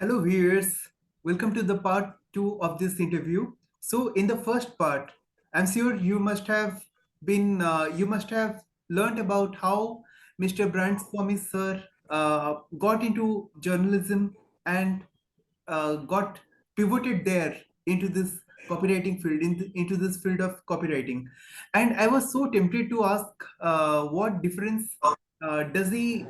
Hello, viewers. Welcome to the part two of this interview. So, in the first part, I'm sure you must have learned about how Mr. Brand Swami sir got into journalism and got pivoted there into this copywriting field, into this field of copywriting. And I was so tempted to ask what difference does he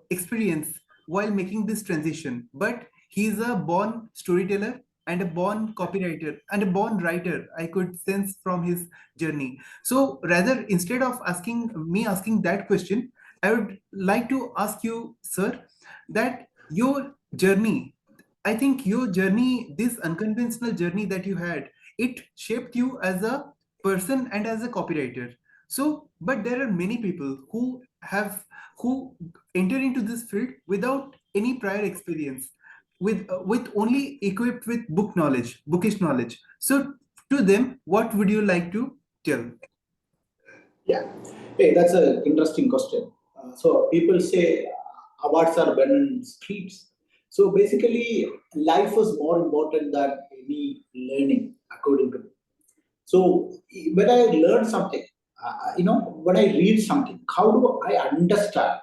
experience while making this transition. But he's a born storyteller and a born copywriter and a born writer. I could sense from his journey. So rather, instead of asking that question, I would like to ask you, sir, that your journey, I think your journey, this unconventional journey that you had, it shaped you as a person and as a copywriter. So, but there are many people who enter into this field without any prior experience, with only equipped with bookish knowledge. So, to them, what would you like to tell? Yeah. Hey, that's an interesting question. So people say awards are won in streets. So basically, life is more important than any learning, according to me. So when I learn something, when I read something, how do I understand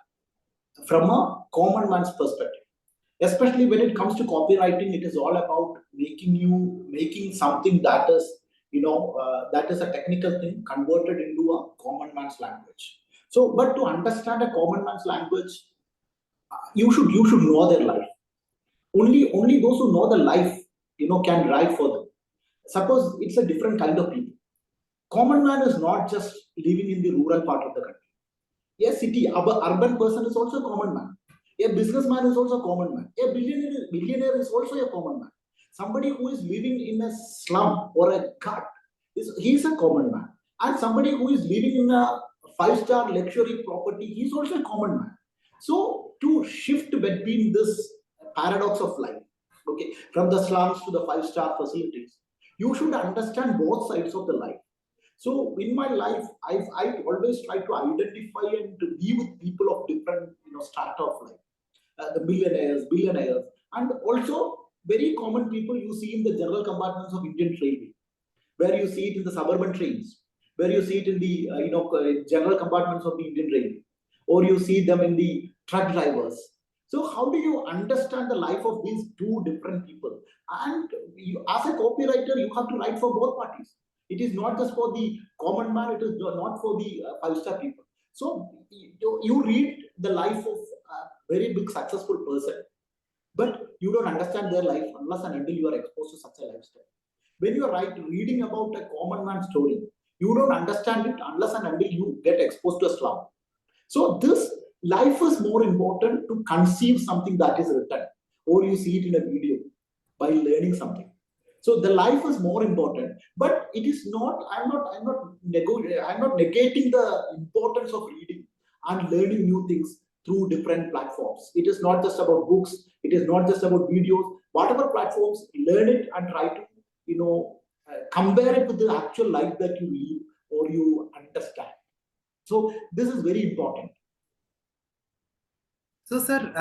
from a common man's perspective? Especially when it comes to copywriting, it is all about making something that is that is a technical thing converted into a common man's language. So but to understand a common man's language, you should know their life. Only those who know the life can write for them. Suppose it's a different kind of people. Common man is not just living in the rural part of the country. A city, urban person is also a common man. A businessman is also a common man. A billionaire is also a common man. Somebody who is living in a slum or a gut he's a common man. And somebody who is living in a five-star luxury property, he's also a common man. So to shift between this paradox of life, okay, from the slums to the five-star facilities, you should understand both sides of the life. So in my life, I always try to identify and to be with people of different strata of life, the millionaires, billionaires, and also very common people you see in the general compartments of Indian Railway, where you see it in the suburban trains, where you see it in the general compartments of the Indian Railway, or you see them in the truck drivers. So how do you understand the life of these two different people? And as a copywriter, you have to write for both parties. It is not just for the common man; it is not for the five-star people. So you read the life of a very big successful person, but you don't understand their life unless and until you are exposed to such a lifestyle. When you are reading about a common man story, you don't understand it unless and until you get exposed to a slum. So this life is more important to conceive something that is written, or you see it in a video by learning something. So the life is more important, but it is not. I'm not negating the importance of reading and learning new things through different platforms. It is not just about books. It is not just about videos. Whatever platforms, learn it and try to compare it with the actual life that you live or you understand. So this is very important. So, sir,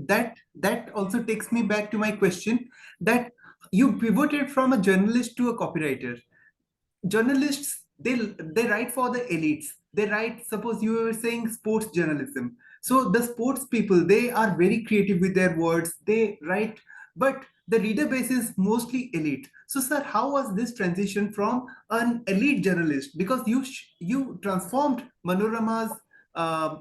that also takes me back to my question that you pivoted from a journalist to a copywriter. Journalists, they write for the elites. They write, suppose you were saying sports journalism, so the sports people, they are very creative with their words, they write, but the reader base is mostly elite. So sir, how was this transition from an elite journalist, because you transformed Manorama's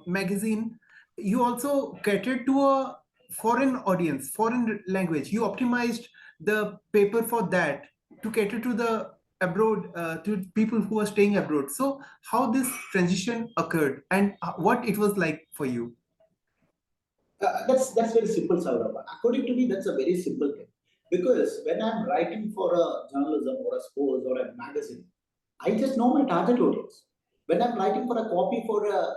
magazine, you also catered to a foreign audience, foreign language, you optimized the paper for that to cater to the abroad, to people who are staying abroad. So how this transition occurred and what it was like for you? That's very simple, Saurabh. According to me, that's a very simple thing. Because when I'm writing for a journalism or a sports or a magazine, I just know my target audience. When I'm writing for a copy for a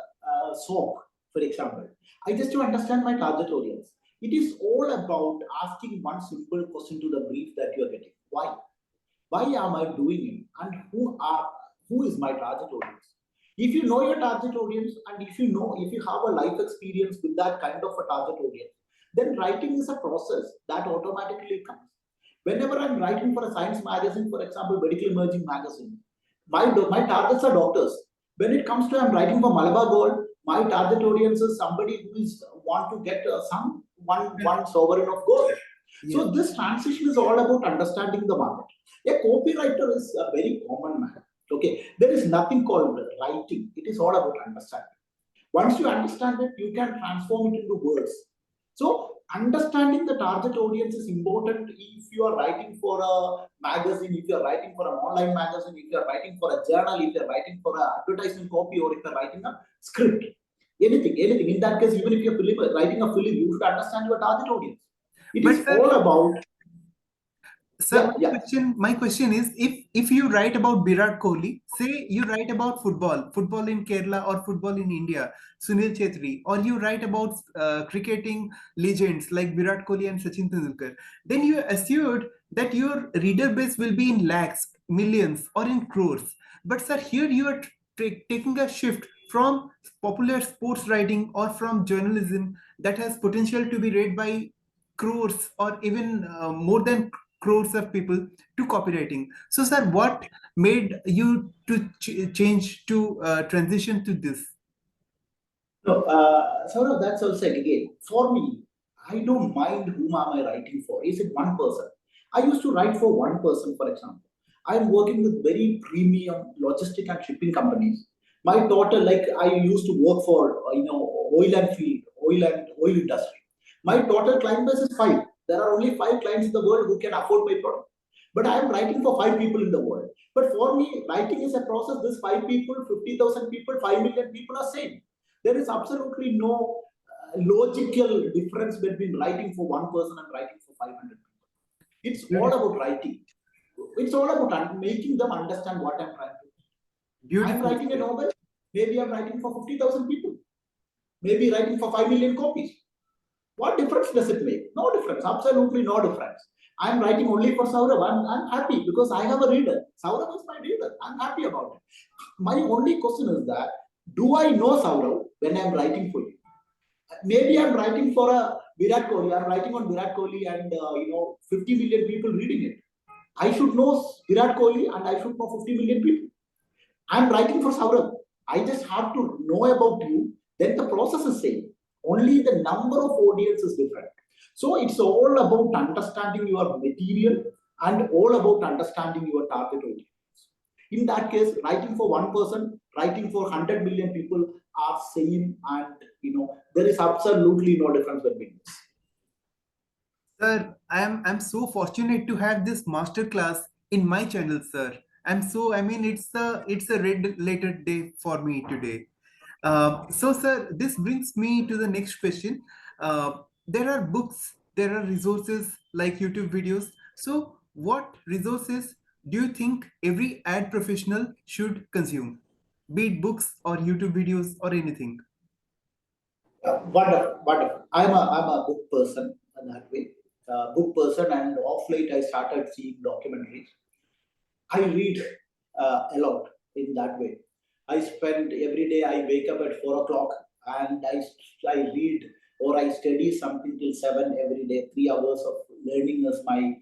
soap, for example, I just to understand my target audience. It is all about asking one simple question to the brief that you are getting. Why? Why am I doing it? And who is my target audience? If you know your target audience, and if you have a life experience with that kind of a target audience, then writing is a process that automatically comes. Whenever I'm writing for a science magazine, for example, Medical Emerging magazine, my targets are doctors. When it comes to I'm writing for Malabar Gold, my target audience is somebody who is want to get some one sovereign of gold. Yes. So this transition is all about understanding the market. A copywriter is a very common man. Okay, there is nothing called writing. It is all about understanding. Once you understand it, you can transform it into words. So understanding the target audience is important if you are writing for a magazine, if you are writing for an online magazine, if you are writing for a journal, if you are writing for an advertisement copy, or if you are writing a script. Anything. In that case, even if you're writing a film, you should understand your target audience. It But is sir, all about, sir, yeah, yeah. my question is, if you write about Virat Kohli, say you write about football in Kerala or football in India, Sunil Chetri, or you write about cricketing legends like Virat Kohli and Sachin Tendulkar, then you assured that your reader base will be in lakhs, millions, or in crores. But sir, here you are taking a shift from popular sports writing or from journalism that has potential to be read by crores or even more than crores of people to copywriting. So, sir, what made you to change to transition to this? No, Saurabh, that's also again for me. I don't mind whom am I writing for. Is it one person? I used to write for one person, for example. I am working with very premium logistic and shipping companies. My daughter, like I used to work for, oil and field, oil industry. My total client base is five. There are only five clients in the world who can afford my product. But I am writing for five people in the world. But for me, writing is a process. This five people, 50,000 people, 5 million people are same. There is absolutely no logical difference between writing for one person and writing for 500 people. It's all Beautiful. about writing. It's all about making them understand what I'm trying to do. I'm Beautiful, writing a sir. novel. Maybe I'm writing for 50,000 people. Maybe writing for 5 million copies. What difference does it make? No difference. Absolutely no difference. I'm writing only for Saurav. I'm happy because I have a reader. Saurav is my reader. I'm happy about it. My only question is that, do I know Saurav when I'm writing for you? Maybe I'm writing for a Virat Kohli. I'm writing on Virat Kohli and 50 million people reading it. I should know Virat Kohli and I should know 50 million people. I'm writing for Saurabh. I just have to know about you. Then the process is same. Only the number of audience is different. So it's all about understanding your material and all about understanding your target audience. In that case, writing for one person, writing for 100 million people are same, and there is absolutely no difference between this. Sir, I'm so fortunate to have this master class in my channel, sir. I mean, it's a red letter day for me today. So, sir, this brings me to the next question. There are books, there are resources like YouTube videos. So, what resources do you think every ad professional should consume? Be it books or YouTube videos or anything. Wonderful, wonderful. I'm a book person in that way. Book person, and off late I started seeing documentaries. I read a lot in that way. I spend every day. I wake up at 4 o'clock and I read or I study something till 7 every day. 3 hours of learning is my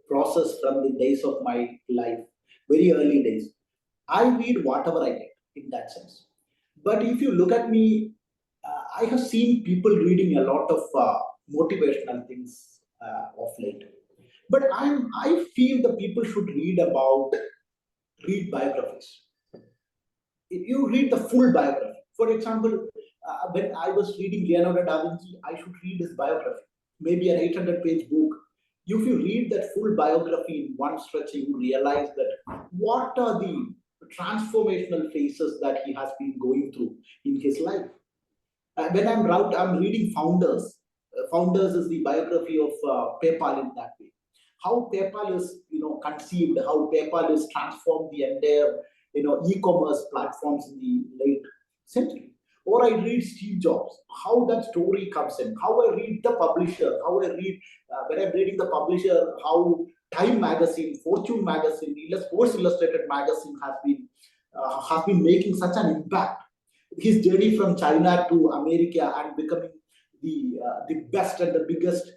process from the days of my life, very early days. I read whatever I get in that sense. But if you look at me, I have seen people reading a lot of motivational things of late. But I feel the people should read biographies. If you read the full biography. For example, when I was reading Leonardo da Vinci, I should read his biography, maybe an 800-page book. If you read that full biography in one stretch, you realize that what are the transformational phases that he has been going through in his life. When I'm reading Founders. Founders is the biography of PayPal in that way. How PayPal is, conceived, how PayPal is transformed the entire, e-commerce platforms in the late century. Or I read Steve Jobs, how that story comes in. How I read the publisher, how I read when I'm reading the publisher, how Time Magazine, Fortune Magazine, Sports Illustrated Magazine has been making such an impact. His journey from China to America and becoming the best and the biggest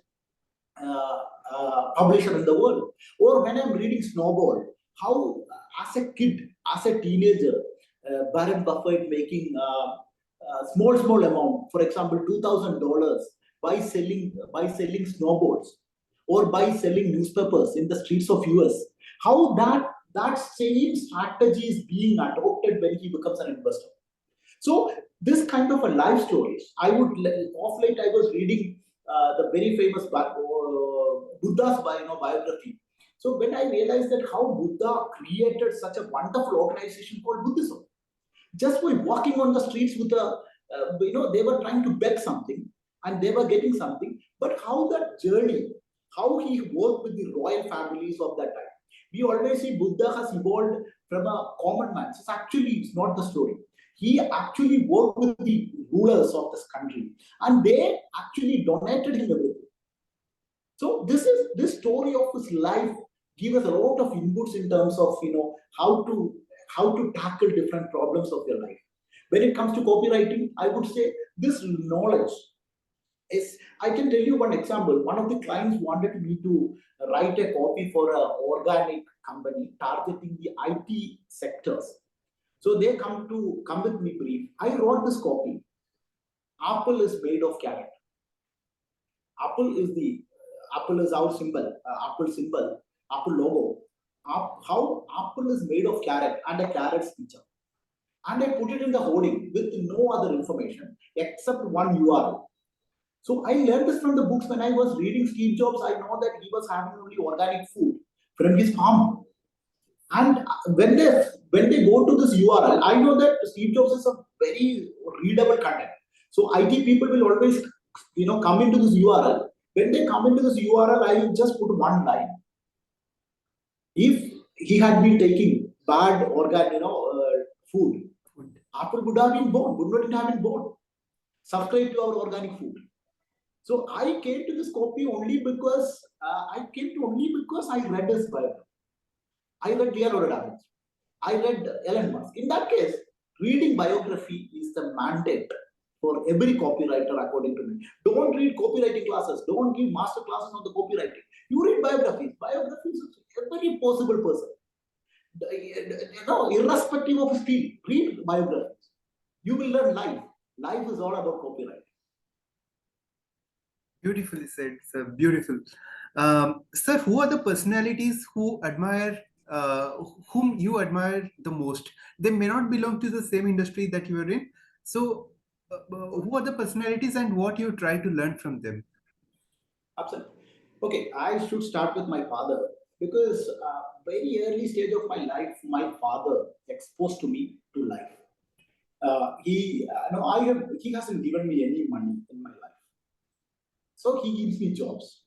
publisher in the world. Or when I'm reading Snowball, how as a kid, as a teenager, Warren Buffett making small amount, for example, $2,000 by selling snowballs or by selling newspapers in the streets of US. How that same strategy is being adopted when he becomes an investor. So this kind of a life stories. Off late I was reading the very famous Buddha's biography. So when I realized that how Buddha created such a wonderful organization called Buddhism, just by walking on the streets with they were trying to beg something and they were getting something, but how that journey, how he worked with the royal families of that time. We always see Buddha has evolved from a common man. So it's not the story. He actually worked with the rulers of this country and they actually donated him everything. So this story of his life give us a lot of inputs in terms of how to tackle different problems of your life. When it comes to copywriting, I would say this knowledge is. I can tell you one example. One of the clients wanted me to write a copy for an organic company targeting the IT sectors. So they come with me brief. I wrote this copy. Apple is made of carrot. Apple is our symbol, Apple logo. How Apple is made of carrot and a carrot's picture. And I put it in the holding with no other information except one URL. So I learned this from the books. When I was reading Steve Jobs, I know that he was having only organic food from his farm. And when they go to this URL, I know that Steve Jobs is a very readable content. So IT people will always come into this URL. When they come into this URL, I will just put one line. If he had been taking bad food, Apple would not have been born. Subscribe to our organic food. So I came to this copy only because I read his biography. I read Leonardo da Vinci. I read Elon Musk. In that case, reading biography is the mandate for every copywriter, according to me. Don't read copywriting classes. Don't give master classes on the copywriting. You read biographies. Biographies of every possible person. Irrespective of his field, read biographies. You will learn life. Life is all about copywriting. Beautifully said, sir. Beautiful. Sir, who are the personalities whom you admire the most? They may not belong to the same industry that you are in. So, who are the personalities and what you try to learn from them? Absolutely. Okay, I should start with my father because very early stage of my life, my father exposed to me to life. He, no, I have. He hasn't given me any money in my life, so he gives me jobs.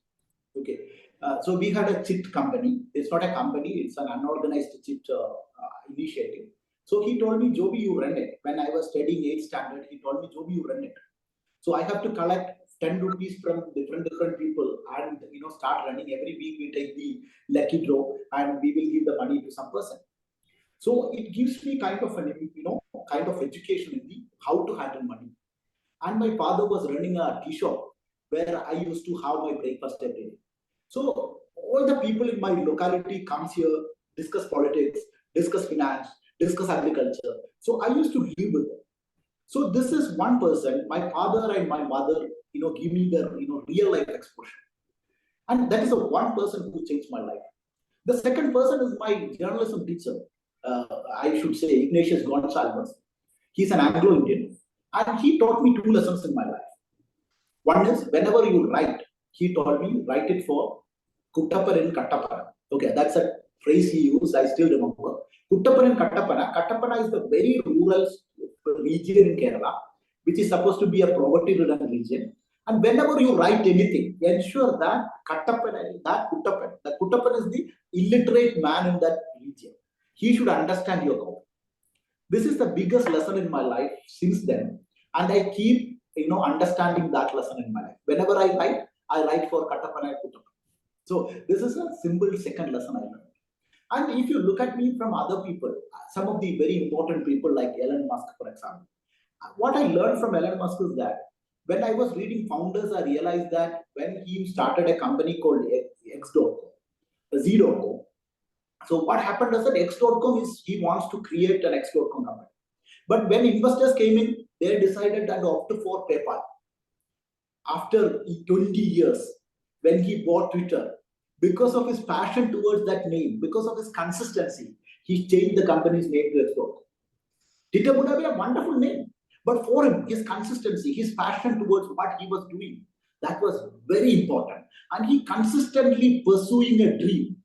Okay, so we had a chit company. It's not a company; it's an unorganized chit initiative. So he told me, Joby, you run it. When I was studying 8th standard, he told me, Joby, you run it. So I have to collect 10 rupees from different people and start running. Every week we take the lucky draw and we will give the money to some person. So it gives me kind of education in the how to handle money. And my father was running a tea shop where I used to have my breakfast every day. So all the people in my locality comes here, discuss politics, discuss finance, discuss agriculture. So I used to live with them. So this is one person, my father and my mother, give me the real life exposure. And that is the one person who changed my life. The second person is my journalism teacher. I should say Ignatius Gonsalves. He's an Anglo-Indian. And he taught me two lessons in my life. One is whenever you write, he told me, write it for Kuttaparan Kattapana. Okay, that's a phrase he used, I still remember. Kuttaparan Kattapana. Kattapana is the very rural region in Kerala, which is supposed to be a poverty-ridden region. And whenever you write anything, ensure that Kuttapan is the illiterate man in that region. He should understand your code. This is the biggest lesson in my life since then. And I keep understanding that lesson in my life. Whenever I write for Kattapan and Kuttapan. So this is a simple second lesson I learned. And if you look at me from other people, some of the very important people like Elon Musk, for example, what I learned from Elon Musk is that When I was reading founders, I realized that when he started a company called X.com, Z.com. So what happened is that X.com is he wants to create an X.com company. But when investors came in, they decided that opted for PayPal. After 20 years, when he bought Twitter, because of his passion towards that name, because of his consistency, he changed the company's name to X.com. Twitter would have been a wonderful name. But for him, his consistency, his passion towards what he was doing, that was very important. And he consistently pursuing a dream,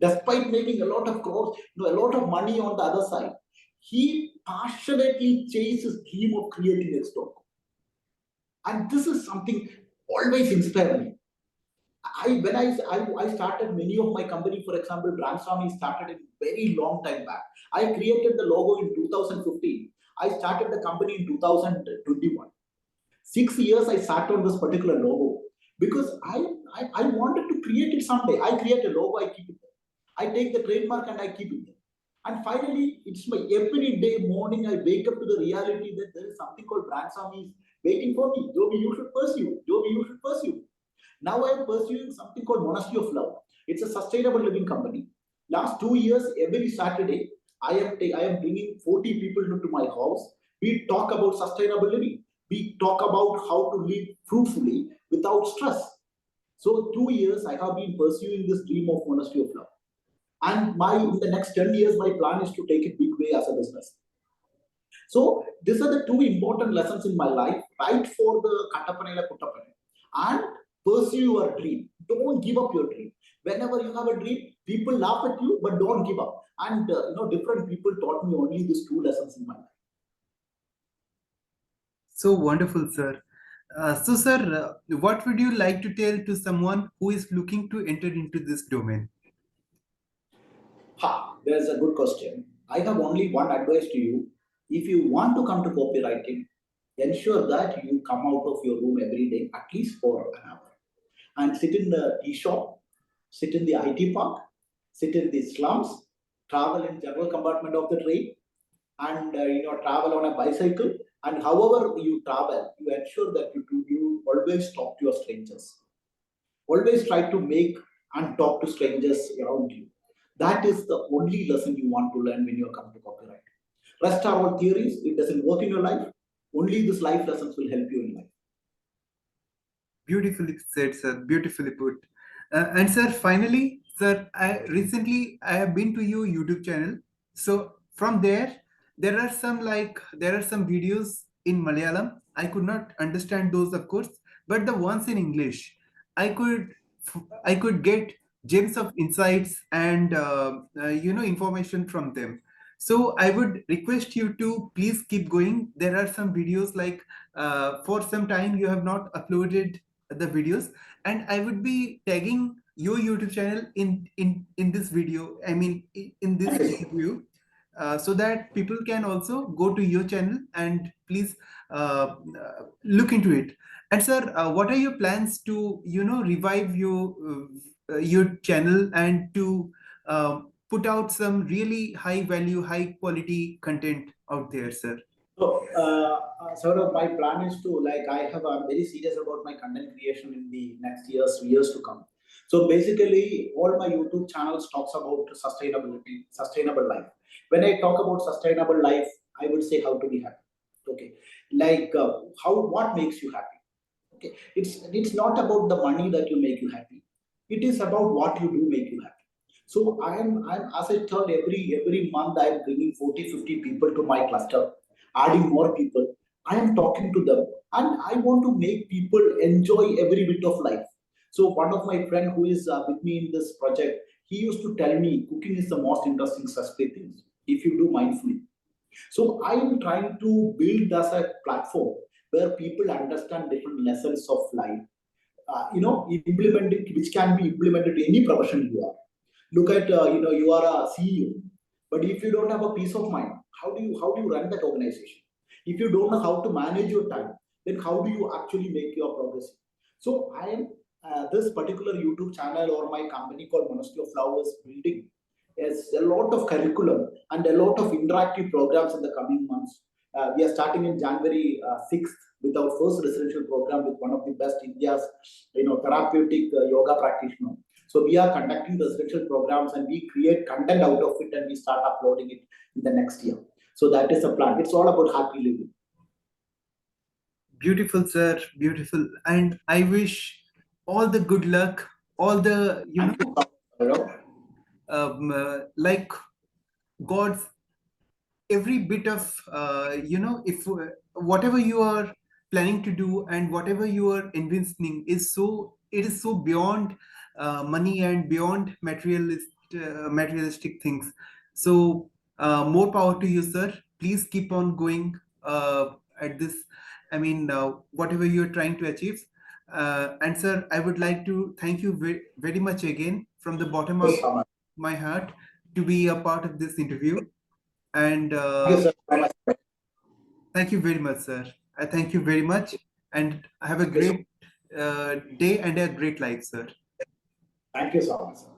despite making a lot of crores, a lot of money on the other side. He passionately chased his dream of creating a stock. And this is something always inspire me. I started many of my company, for example, Brandswami started a very long time back. I created the logo in 2015. I started the company in 2021. 6 years I sat on this particular logo because I wanted to create it someday. I create a logo, I keep it there. I take the trademark and I keep it there. And finally, it's my every day morning I wake up to the reality that there is something called Brandswami is waiting for me. Joby, you should pursue. Joby, you should pursue. Now I am pursuing something called Monastery of Love. It's a sustainable living company. Last 2 years, every Saturday, I am bringing 40 people into my house. We talk about sustainable living. We talk about how to live fruitfully without stress. So 2 years, I have been pursuing this dream of Monastery of Love. And my in the next 10 years, my plan is to take it big way as a business. So these are the two important lessons in my life. Fight for the Kattapanela Kuttapanela and pursue your dream. Don't give up your dream. Whenever you have a dream, people laugh at you, but don't give up. And different people taught me only these two lessons in my life. So wonderful, sir. So, sir, what would you like to tell to someone who is looking to enter into this domain? Ha, there's a good question. I have only one advice to you. If you want to come to copywriting, ensure that you come out of your room every day at least for an hour and sit in the tea shop, sit in the IT park, sit in the slums, travel in general compartment of the train, and travel on a bicycle. And however you travel, you ensure that you always talk to your strangers. Always try to make and talk to strangers around you. That is the only lesson you want to learn when you come to copyright. Rest are all theories. It doesn't work in your life. Only these life lessons will help you in life. Beautifully said, sir. Beautifully put. And sir, finally, sir, I have been to your YouTube channel. So from there, there are some videos in Malayalam. I could not understand those, of course, but the ones in English, I could I could get gems of insights and information from them. So I would request you to please keep going. There are some videos like for some time you have not uploaded the videos, and I would be tagging your YouTube channel in this video, I mean in this interview, so that people can also go to your channel and please look into it. And sir, what are your plans to revive your channel and to put out some really high value, high quality content out there, sir? So, sort of my plan is to I'm very serious about my content creation in the next years to come. So basically, all my YouTube channels talks about sustainability, sustainable life. When I talk about sustainable life, I would say how to be happy. Okay, how what makes you happy. Okay, it's not about the money that you make you happy. It is about what you do make you happy. So I'm as I told every month I'm bringing 40-50 people to my cluster, adding more people. I am talking to them and I want to make people enjoy every bit of life. So one of my friend who is with me in this project, he used to tell me cooking is the most interesting suspect thing if you do mindfully. So I am trying to build as a platform where people understand different lessons of life. Implementing which can be implemented to any profession you are. Look at you are a CEO, but if you don't have a peace of mind, how do you run that organization? If you don't know how to manage your time, then how do you actually make your progress? So I am this particular YouTube channel or my company called Monastery of Flowers building is a lot of curriculum and a lot of interactive programs in the coming months. We are starting in January 6th with our first residential program with one of the best India's, therapeutic yoga practitioner. So we are conducting residential programs and we create content out of it and we start uploading it in the next year. So that is a plan. It's all about happy living. Beautiful, sir. Beautiful. And I wish all the good luck, all the, like God's every bit of, if whatever you are planning to do and whatever you are envisioning it is so beyond money and beyond materialistic things. So more power to you, sir. Please keep on going at this. I mean, whatever you're trying to achieve. And sir, I would like to thank you very much again from the bottom of my heart to be a part of this interview. And thank you very much, sir. I thank you very much, and have a great day and a great life, sir. Thank you so much, sir.